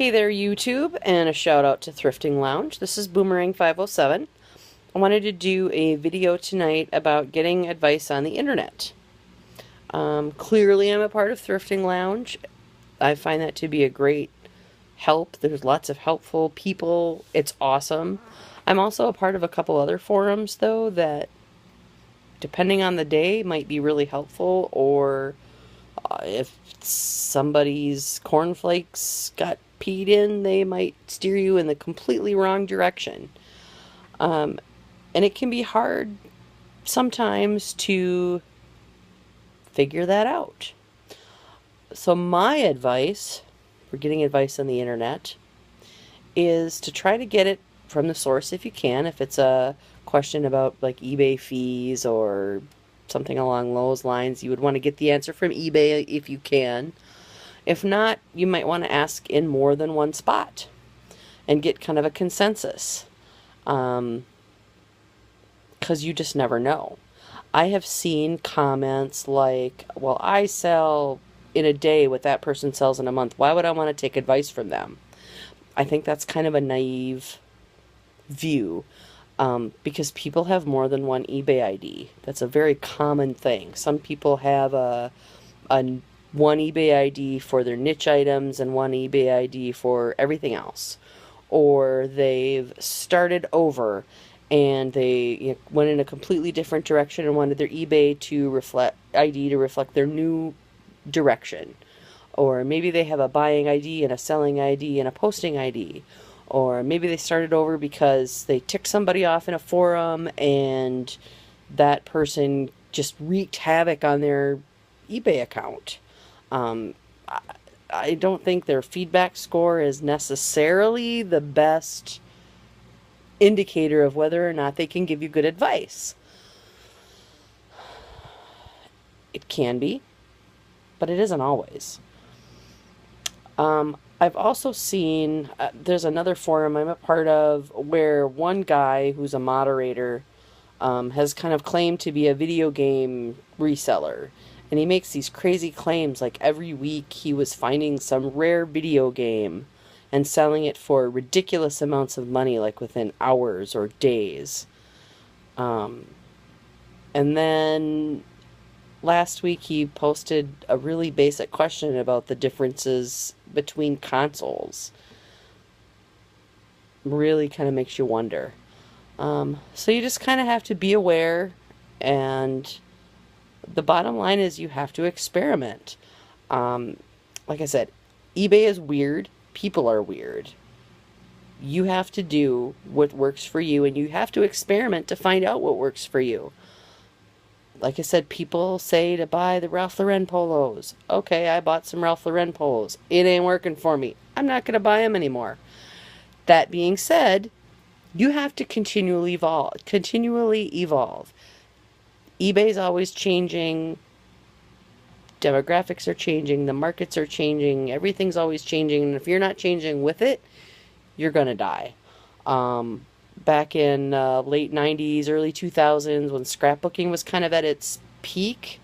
Hey there, YouTube, and a shout out to Thrifting Lounge. This is Boomerang 507. I wanted to do a video tonight about getting advice on the internet. Clearly, I'm a part of Thrifting Lounge. I find that to be a great help. There's lots of helpful people. It's awesome. I'm also a part of a couple other forums, though, that, depending on the day, might be really helpful, or if somebody's cornflakes got peed in, they might steer you in the completely wrong direction. And it can be hard sometimes to figure that out. So my advice for getting advice on the internet is to try to get it from the source if you can. If it's a question about like eBay fees or something along those lines, you would want to get the answer from eBay if you can. If not, you might want to ask in more than one spot and get kind of a consensus, because you just never know. I have seen comments like, well, I sell in a day what that person sells in a month. Why would I want to take advice from them? I think that's kind of a naive view. Because people have more than one eBay ID. That's a very common thing. Some people have one eBay ID for their niche items and one eBay ID for everything else. Or they've started over and they went in a completely different direction and wanted their eBay to reflect ID to reflect their new direction. Or maybe they have a buying ID and a selling ID and a posting ID. Or maybe they started over because they ticked somebody off in a forum and that person just wreaked havoc on their eBay account. I don't think their feedback score is necessarily the best indicator of whether or not they can give you good advice. It can be, but it isn't always. I've also seen, there's another forum I'm a part of where one guy who's a moderator has kind of claimed to be a video game reseller. And he makes these crazy claims like every week he was finding some rare video game and selling it for ridiculous amounts of money, like within hours or days. And then last week he posted a really basic question about the differences between consoles. Really kind of makes you wonder. So you just kind of have to be aware, and the bottom line is you have to experiment. Like I said, eBay is weird. People are weird. You have to do what works for you, and you have to experiment to find out what works for you. Like I said, people say to buy the Ralph Lauren polos. Okay, I bought some Ralph Lauren polos. It ain't working for me. I'm not going to buy them anymore. That being said, you have to continually evolve. eBay's always changing. Demographics are changing. The markets are changing. Everything's always changing. And if you're not changing with it, you're going to die. Back in late 90s, early 2000s, when scrapbooking was kind of at its peak,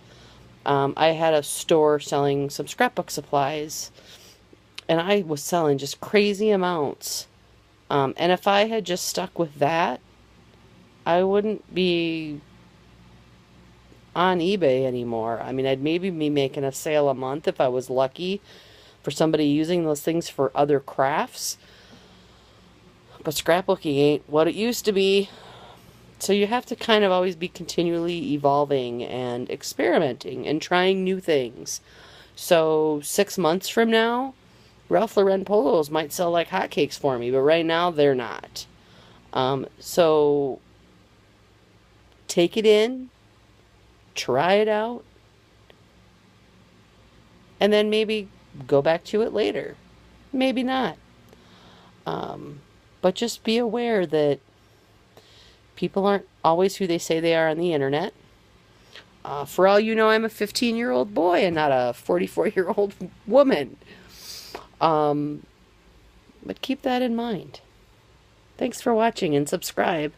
I had a store selling some scrapbook supplies, and I was selling just crazy amounts. And if I had just stuck with that, I wouldn't be on eBay anymore. I mean, I'd maybe be making a sale a month if I was lucky for somebody using those things for other crafts. But scrapbooking ain't what it used to be. So you have to kind of always be continually evolving and experimenting and trying new things. So 6 months from now, Ralph Lauren polos might sell like hotcakes for me, but right now they're not. So take it in, try it out, and then maybe go back to it later. Maybe not. But just be aware that people aren't always who they say they are on the internet. For all you know, I'm a 15-year-old boy and not a 44-year-old woman. But keep that in mind. Thanks for watching and subscribe.